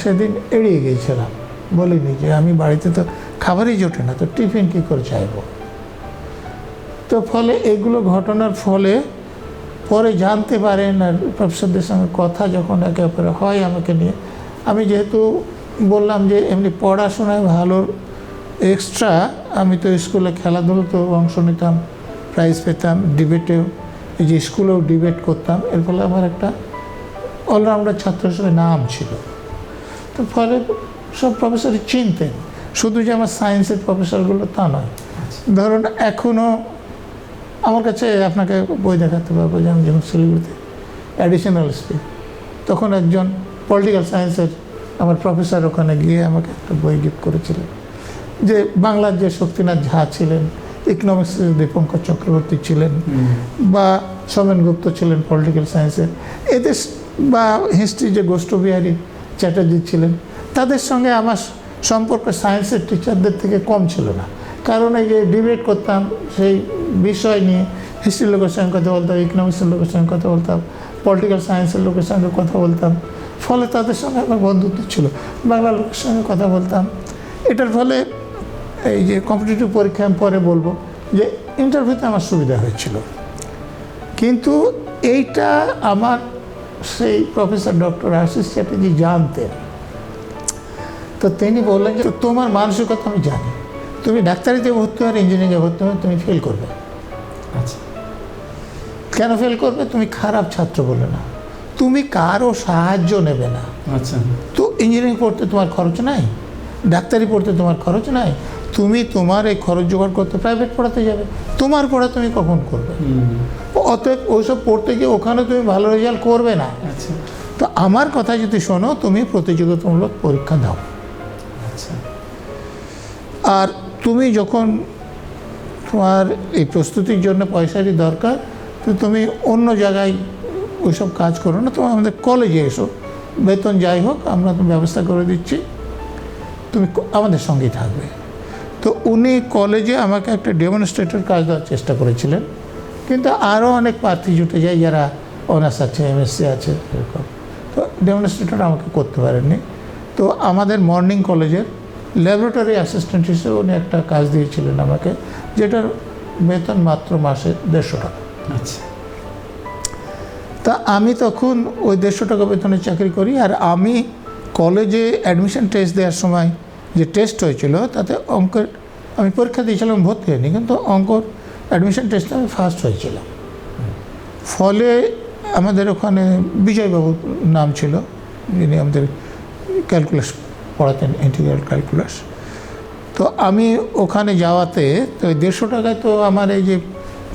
সেদিন এড়িয়ে গিয়েছিলাম, বলিনি যে আমি বাড়িতে তো খাবারই জোটে না, তো টিফিন কী করে চাইব। তো ফলে এগুলো ঘটনার ফলে পরে জানতে পারেন, আর প্রফেসরদের সঙ্গে কথা যখন একে অপরে হয় আমাকে নিয়ে, আমি যেহেতু বললাম যে এমনি পড়াশোনায় ভালো এক্সট্রা, আমি তো স্কুলে খেলাধুলোতেও অংশ নিতাম, প্রাইজ পেতাম, ডিবেটেও, এই যে স্কুলেও ডিবেট করতাম, এর ফলে আমার একটা অলরাউন্ডার ছাত্র হিসেবে নাম ছিল। তো ফলে সব প্রফেসরই চিনতেন, শুধু যে আমার সায়েন্সের প্রফেসরগুলো তা নয়। ধরুন এখনও আমার কাছে আপনাকে বই দেখাতে পারবো যে আমি যখন শিলিগুড়িতে অ্যাডিশনাল স্পিক, তখন একজন পলিটিক্যাল সায়েন্সের আমার প্রফেসর ওখানে গিয়ে আমাকে একটা বই গিফট করেছিলেন, যে বাংলার যে শক্তিনাথ ঝা ছিলেন, ইকোনমিক্সের দীপঙ্কর চক্রবর্তী ছিলেন, বা সোমেন গুপ্ত ছিলেন পলিটিক্যাল সায়েন্সের, এদের বা হিস্ট্রি যে গোষ্ঠবিহারী চ্যাটার্জি ছিলেন, তাদের সঙ্গে আমার সম্পর্ক সায়েন্সের টিচারদের থেকে কম ছিল না। কারণ এই যে ডিবেট করতাম সেই বিষয় নিয়ে, হিস্ট্রির লোকের সঙ্গে কথা বলতাম, ইকোনমিক্সের লোকের সঙ্গে কথা বলতাম, পলিটিক্যাল সায়েন্সের লোকের সঙ্গে কথা বলতাম, ফলে তাদের সঙ্গে আমার বন্ধুত্ব ছিল। বাংলা লোকের সঙ্গে কথা বলতাম। এটার ফলে এই যে কম্পিটিটিভ পরীক্ষা আমি পরে বলবো যে ইন্টারভিউতে আমার সুবিধা হয়েছিল। কিন্তু এইটা আমার সেই প্রফেসর ডক্টর আশিস চ্যাটার্জি জানতেন। তো তিনি বললেন যে তোমার মানসিকতা আমি জানি, তুমি ডাক্তারিতে ভর্তি হওয়ার, ইঞ্জিনিয়ারিংয়ে ভর্তি হওয়ার, তুমি ফেল করবে। আচ্ছা, কেন ফেল করবে? তুমি খারাপ ছাত্র বলে না, তুমি কারো সাহায্য নেবে না। আচ্ছা, তো ইঞ্জিনিয়ারিং পড়তে তোমার খরচ নাই, ডাক্তারি পড়তে তোমার খরচ নাই, তুমি তোমার এই খরচ জোগাড় করতে প্রাইভেট পড়াতে যাবে, তোমার পড়া তুমি কখন করবে? অতএব ওইসব পড়তে গিয়ে ওখানে তুমি ভালো রেজাল্ট করবে না। আচ্ছা, তো আমার কথা যদি শোনো, তুমি প্রতিযোগিতামূলক পরীক্ষা দাও। আচ্ছা, আর তুমি যখন তোমার এই প্রস্তুতির জন্য পয়সারই দরকার, তো তুমি অন্য জায়গায় ওইসব কাজ করো না, তোমার আমাদের কলেজে এসো, বেতন যাই হোক আমরা তো ব্যবস্থা করে দিচ্ছি, তুমি আমাদের সঙ্গেই থাকবে। তো উনি কলেজে আমাকে একটা ডেমনস্ট্রেটর কাজ দেওয়ার চেষ্টা করেছিলেন, কিন্তু আরও অনেক প্রার্থী জুটে যায় যারা অনার্স আছে, এমএসসি আছে, এরকম। তো ডেমনস্ট্রেটর আমাকে করতে পারেননি। তো আমাদের মর্নিং কলেজের ল্যাবরেটরি অ্যাসিস্ট্যান্ট হিসেবে উনি একটা কাজ দিয়েছিলেন আমাকে, যেটার বেতন মাত্র মাসে 150 টাকা। আচ্ছা, তা আমি তখন ওই 150 টাকা বেতনে চাকরি করি। আর আমি কলেজে অ্যাডমিশন টেস্ট দেওয়ার সময় যে টেস্ট হয়েছিল তাতে অঙ্কের, আমি পরীক্ষা দিয়েছিলাম, ভর্তি হয়নি, কিন্তু অঙ্কর অ্যাডমিশন টেস্টে আমি ফার্স্ট হয়েছিলাম। ফলে আমাদের ওখানে বিজয়বাবুর নাম ছিল, যিনি আমাদের ক্যালকুলাস পড়াতেন, ইন্টিগ্রাল ক্যালকুলাস। তো আমি ওখানে যাওয়াতে তো 150 টাকায় তো আমার এই যে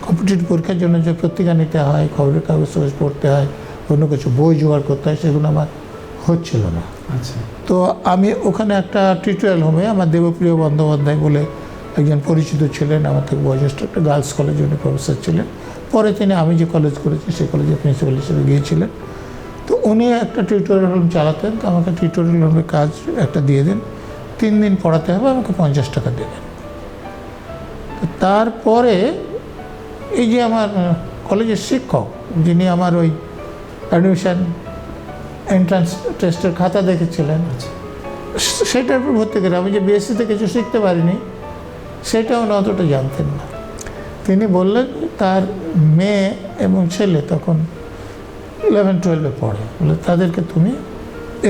কম্পিটিটিভ পরীক্ষার জন্য যে পত্রিকা নিতে হয়, খবরের কাগজ পড়তে হয়, অন্য কিছু বই জোগাড় করতে হয়, সেগুলো আমার হচ্ছিল না। আচ্ছা, তো আমি ওখানে একটা টিউটোরিয়াল হোমে আমার দেবপ্রিয় বন্দ্যোপাধ্যায় বলে একজন পরিচিত ছিলেন, আমার থেকে বয়োজ্যেষ্ঠ, একটা গার্লস কলেজে উনি প্রফেসর ছিলেন। পরে তিনি আমি যে কলেজ করেছি সেই কলেজের প্রিন্সিপাল হিসেবে গিয়েছিলেন। তো উনি একটা টিউটোরিয়াল হোম চালাতেন, তো আমাকে টিউটোরিয়াল হোমের কাজ একটা দিয়ে দেন, 3 দিন পড়াতে হবে, আমাকে 50 টাকা দেবেন। তো তারপরে এই যে আমার কলেজের শিক্ষক, যিনি আমার ওই অ্যাডমিশন এন্ট্রান্স টেস্টের খাতা দেখেছিলেন, সেটার উপর ভর্তি করে আমি যে বিএসসিতে কিছু শিখতে পারিনি সেটাও অতটা জানতেন না। তিনি বললেন তার মেয়ে এবং ছেলে তখন 11-12 পড়ে, বলে তাদেরকে তুমি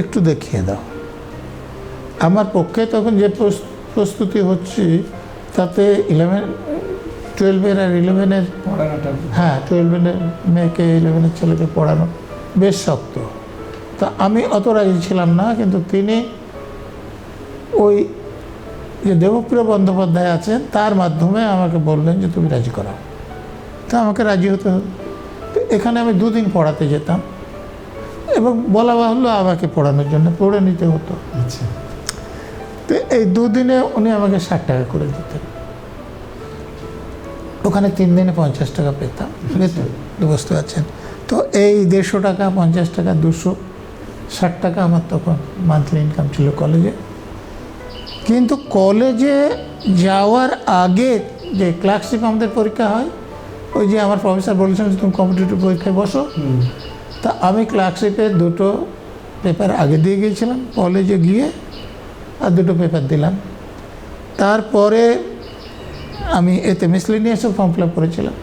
একটু দেখিয়ে দাও। আমার পক্ষে তখন যে প্রস্তুতি হচ্ছে তাতে 11-12 আর 11-এর পড়ানোটা হ্যাঁ 12-এর মেয়েকে 11-এর ছেলেকে পড়ানো বেশ শক্ত। তা আমি অত রাজি ছিলাম না, কিন্তু তিনি ওই যে দেবপ্রিয় বন্দ্যোপাধ্যায় আছেন তার মাধ্যমে আমাকে বললেন যে তুমি রাজি করাও। তা আমাকে রাজি হতে হবে। তো এখানে আমি 2 দিন পড়াতে যেতাম এবং বলা বাহুল্য আমাকে পড়ানোর জন্য পড়ে নিতে হতো। আচ্ছা, তো এই 2 দিনে উনি আমাকে 60 টাকা করে দিতেন। ওখানে 3 দিনে 50 টাকা পেতাম, বুঝতে পারছেন। তো এই 150 টাকা, 50 টাকা, 260 টাকা আমার তখন মান্থলি ইনকাম ছিল কলেজে। কিন্তু কলেজে যাওয়ার আগে যে ক্লার্কশিপ আমাদের পরীক্ষা হয়, ওই যে আমার প্রফেসর বলেছেন যে তুমি কম্পিটিটিভ পরীক্ষায় বসো, তা আমি ক্লার্কশিপের 2টো পেপার আগে দিয়ে গিয়েছিলাম, কলেজে গিয়ে আর 2টো পেপার দিলাম। তারপরে আমি এতে মিসলেনিয়াসের ফর্ম ফিল আপ করেছিলাম,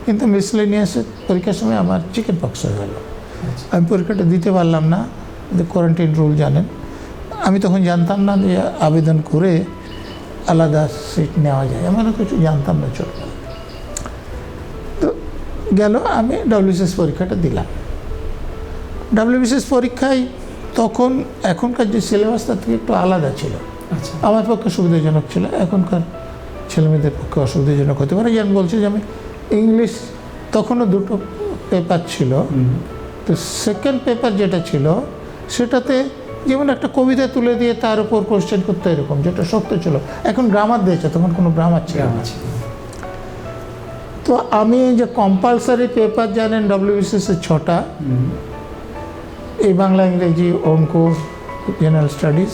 কিন্তু মিসলেনিয়াসের পরীক্ষার সময় আমার চিকেন পক্স হয়ে গেল। আমি পরীক্ষাটা দিতে পারলাম না, কোয়ারেন্টাইন রুল জানেন। আমি তখন জানতাম না যে আবেদন করে আলাদা সিট নেওয়া যায়, এমন কিছু জানতাম না ছোটবেলা। তো গেল, আমি WBCS পরীক্ষাটা দিলাম। WBCS পরীক্ষায় তখন এখনকার যে সিলেবাস তার থেকে একটু আলাদা ছিল। আচ্ছা, আমার পক্ষে সুবিধাজনক ছিল, এখনকার ছেলেমেয়েদের পক্ষে অসুবিধাজনক হতে পারে। যেমন বলছি যে আমি ইংলিশ তখনও 2টো পেপার ছিল, তো সেকেন্ড পেপার যেটা ছিল সেটাতে যেমন একটা কবিতা তুলে দিয়ে তার উপর কোশ্চেন করতে, এরকম যেটা শক্ত ছিল। এখন গ্রামার দিয়েছে, তখন কোনো গ্রামার ছিল না। তো আমি যে কম্পালসারি পেপার জানেন WBCS-এর 6টা, এই বাংলা, ইংরেজি, অঙ্ক, general studies,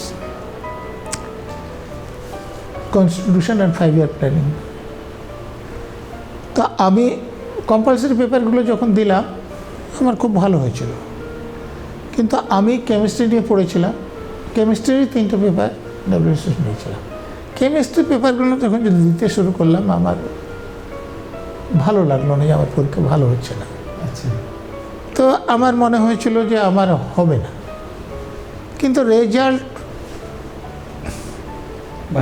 constitution and 5-year planning. তা আমি কম্পালসারি পেপারগুলো যখন দিলাম আমার খুব ভালো হয়েছিল, কিন্তু আমি কেমিস্ট্রি নিয়ে পড়েছিলাম। কেমিস্ট্রির 3টে পেপার WBCS নিয়েছিলাম। কেমিস্ট্রি পেপারগুলো যখন দিতে শুরু করলাম আমার ভালো লাগলো না, যে আমার পরীক্ষা ভালো হচ্ছে না। আচ্ছা, তো আমার মনে হয়েছিল যে আমার হবে না, কিন্তু রেজাল্ট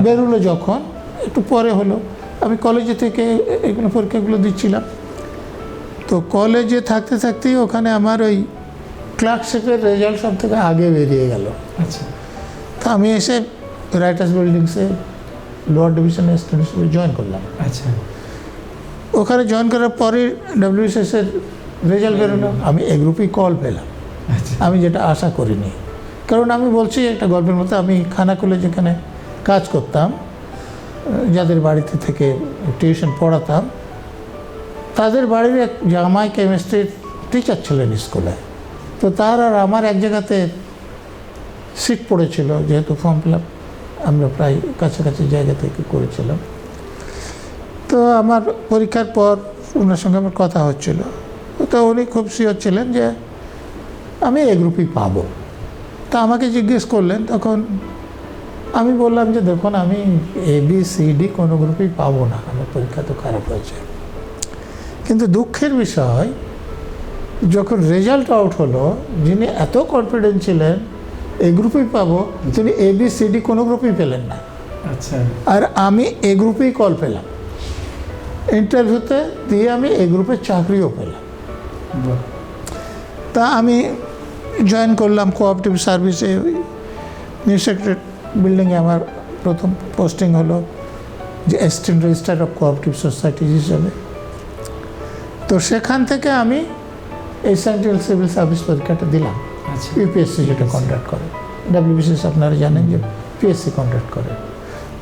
বেরোলো যখন, একটু পরে হলো। আমি কলেজে থেকে এগুলো পরীক্ষাগুলো দিচ্ছিলাম। তো কলেজে থাকতে থাকতেই ওখানে আমার ওই ক্লার্কশিপের রেজাল্ট সব থেকে আগে বেরিয়ে গেল। আচ্ছা, তো আমি এসে রাইটার্স বিল্ডিংসে লোয়ার ডিভিশনে স্টুডেন্টসে জয়েন করলাম। আচ্ছা, ওখানে জয়েন করার পরে WBCS-এর রেজাল্ট বেরোলো, আমি এ গ্রুপেই কল পেলাম। আচ্ছা, আমি যেটা আশা করিনি, কারণ আমি বলছি একটা গল্পের মতো, আমি খানাকুলে যেখানে কাজ করতাম, যাদের বাড়িতে থেকে টিউশন পড়াতাম, তাদের বাড়ির এক জামাই কেমিস্ট্রির টিচার ছিলেন স্কুলে। তো তার আর আমার এক জায়গাতে সিট পড়েছিল, যেহেতু ফর্ম ফিল আপ আমরা প্রায় কাছাকাছি জায়গা থেকে করেছিলাম। তো আমার পরীক্ষার পর ওনার সঙ্গে আমার কথা হচ্ছিল, তো উনি খুব শিওর ছিলেন যে আমি এ গ্রুপই পাবো। তা আমাকে জিজ্ঞেস করলেন, তখন আমি বললাম যে দেখুন আমি ABCD কোনো গ্রুপেই পাবো না, আমার পরীক্ষা তো খারাপ হয়েছে। কিন্তু দুঃখের বিষয়, যখন রেজাল্ট আউট হলো, যিনি এত কনফিডেন্ট ছিলেন এই গ্রুপেই পাবো, তিনি ABCD কোনো গ্রুপেই পেলেন না। আচ্ছা, আর আমি এ গ্রুপেই কল পেলাম, ইন্টারভিউতে দিয়ে আমি এ গ্রুপের চাকরিও পেলাম। বাহ, তা আমি জয়েন করলাম কোঅপারেটিভ সার্ভিসে, নিউ সেক্রেটারি বিল্ডিংয়ে আমার প্রথম পোস্টিং হলো, যে assistant registrar of cooperative societies হিসাবে। তো সেখান থেকে আমি এই সেন্ট্রাল সিভিল সার্ভিস পরীক্ষাটা দিলাম। আচ্ছা, UPSC যেটা কন্ডাক্ট করে, WBCS আপনারা জানেন যে PSC কন্ডাক্ট করে।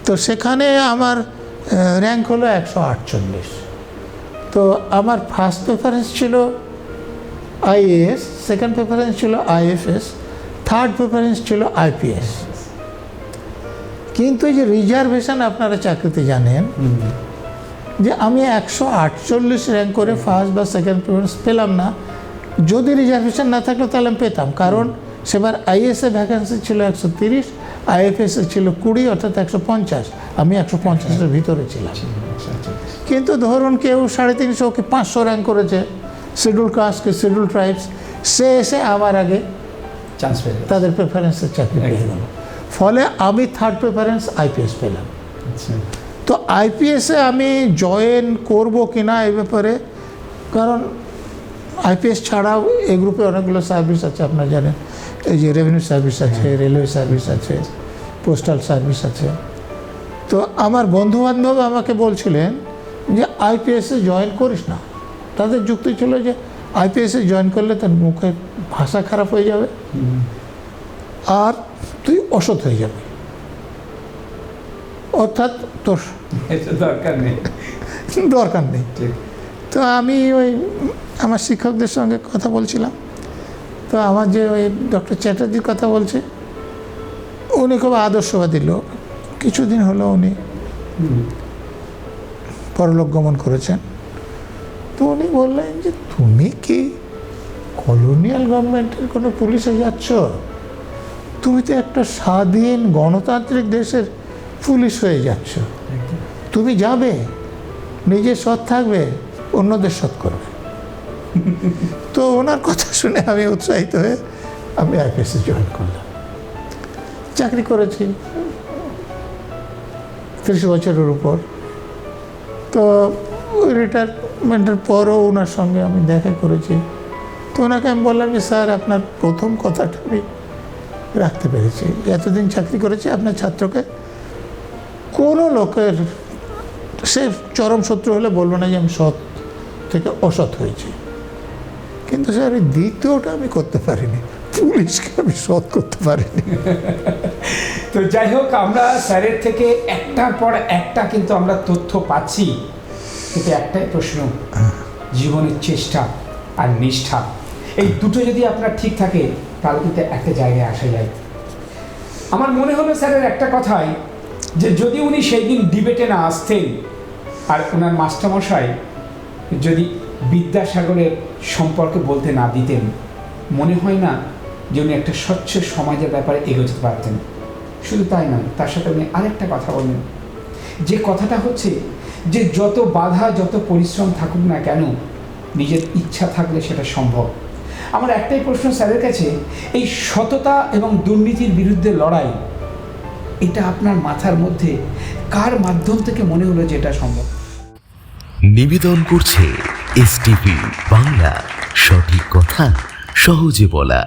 তো সেখানে আমার র্যাঙ্ক হলো 148। তো আমার ফার্স্ট প্রেফারেন্স ছিল IAS, সেকেন্ড প্রেফারেন্স ছিল IFS, থার্ড প্রেফারেন্স ছিল IPS। কিন্তু এই যে রিজার্ভেশন আপনারা চাকরিতে জানেন যে আমি 148 র্যাঙ্ক করে ফার্স্ট বা সেকেন্ড প্রেফারেন্স পেলাম না। যদি রিজার্ভেশন না থাকলো তাহলে আমি পেতাম, কারণ সেবার IAS-এ ভ্যাকেন্সি ছিল 130, IFS-এ ছিল 20, অর্থাৎ 150। আমি 150-এর ভিতরে ছিলাম। কিন্তু ধরুন কেউ 350 কি 500 র্যাঙ্ক করেছে, শিডিউল কাস্ট কি শিডিউল ট্রাইবস, সে এসে আমার আগে চান্স পেয়ে তাদের প্রেফারেন্সের চাকরি পেয়ে গেল। ফলে আমি থার্ড প্রেফারেন্স আইপিএস পেলাম। তো আইপিএসে আমি জয়েন করব কি না এই ব্যাপারে, কারণ আইপিএস ছাড়াও এই গ্রুপে অনেকগুলো সার্ভিস আছে আপনারা জানেন, এই যে রেভিনিউ সার্ভিস আছে, রেলওয়ে সার্ভিস আছে, পোস্টাল সার্ভিস আছে। তো আমার বন্ধুবান্ধব আমাকে বলছিলেন যে আইপিএসে জয়েন করিস না, তাদের যুক্তি ছিল যে আইপিএসে জয়েন করলে তার মুখে ভাষা খারাপ হয়ে যাবে আর তুই অসৎ হয়ে যাবে, অর্থাৎ তোর দরকার নেই। দরকার নেই। তো আমি ওই আমার শিক্ষকদের সঙ্গে কথা বলছিলাম, তো আমার যে ওই ডক্টর চ্যাটার্জির কথা বলছে, উনি খুব আদর্শবাদী লোক, কিছুদিন হলো উনি পরলোক গমন করেছেন। তো উনি বললেন যে তুমি কি কলোনিয়াল গভর্নমেন্টের কোনো পুলিশে যাচ্ছ? তুমি তো একটা স্বাধীন গণতান্ত্রিক দেশের পুলিশ হয়ে যাচ্ছ। তুমি যাবে, নিজে সৎ থাকবে, অন্যদের সৎ করবে। তো ওনার কথা শুনে আমি উৎসাহিত হয়ে আমি আইপিএসে জয়েন করলাম, চাকরি করেছি 30 বছরের উপর। তো রিটায়ারমেন্টের পরও ওনার সঙ্গে আমি দেখা করেছি। তো ওনাকে আমি বললাম যে স্যার, আপনার প্রথম কথাটা আমি রাখতে পেরেছি, এতদিন চাকরি করেছি, আপনার ছাত্রকে কোনো লোকের, সে চরম শত্রু হলে বলবো না যে আমি সৎ থেকে অসৎ হয়েছি, কিন্তু স্যার এই দ্বিতীয়টা আমি করতে পারিনি, পুলিশকে আমি সৎ করতে পারিনি। তো যাই হোক, আমরা স্যারের থেকে একটার পর একটা কিন্তু আমরা তথ্য পাচ্ছি, কিন্তু একটাই প্রশ্ন, জীবনের চেষ্টা আর নিষ্ঠা, এই দুটো যদি আপনার ঠিক থাকে তাহলে কিন্তু একটা জায়গায় আসা যায়। আমার মনে হলো স্যারের একটা কথাই, যে যদি উনি সেই দিন ডিবেটে না আসতেন আর ওনার মাস্টারমশাই যদি বিদ্যাসাগরের সম্পর্কে বলতে না দিতেন, মনে হয় না যে উনি একটা স্বচ্ছ সমাজের ব্যাপারে এগোতে পারতেন। শুধু তাই নয়, তার সাথে উনি আরেকটা কথা বললেন, যে কথাটা হচ্ছে যে যত বাধা, যত পরিশ্রম থাকুক না কেন, নিজের ইচ্ছা থাকলে সেটা সম্ভব। আমার একটাই প্রশ্ন স্যারের কাছে, এই সততা এবং দুর্নীতির বিরুদ্ধে লড়াই, এটা আপনার মাথার মধ্যে কার মাধ্যম থেকে মনে হলো যে এটা সম্ভব? নিবেদন করছে এসটিভি বাংলা, সঠিক কথা সহজে বলা।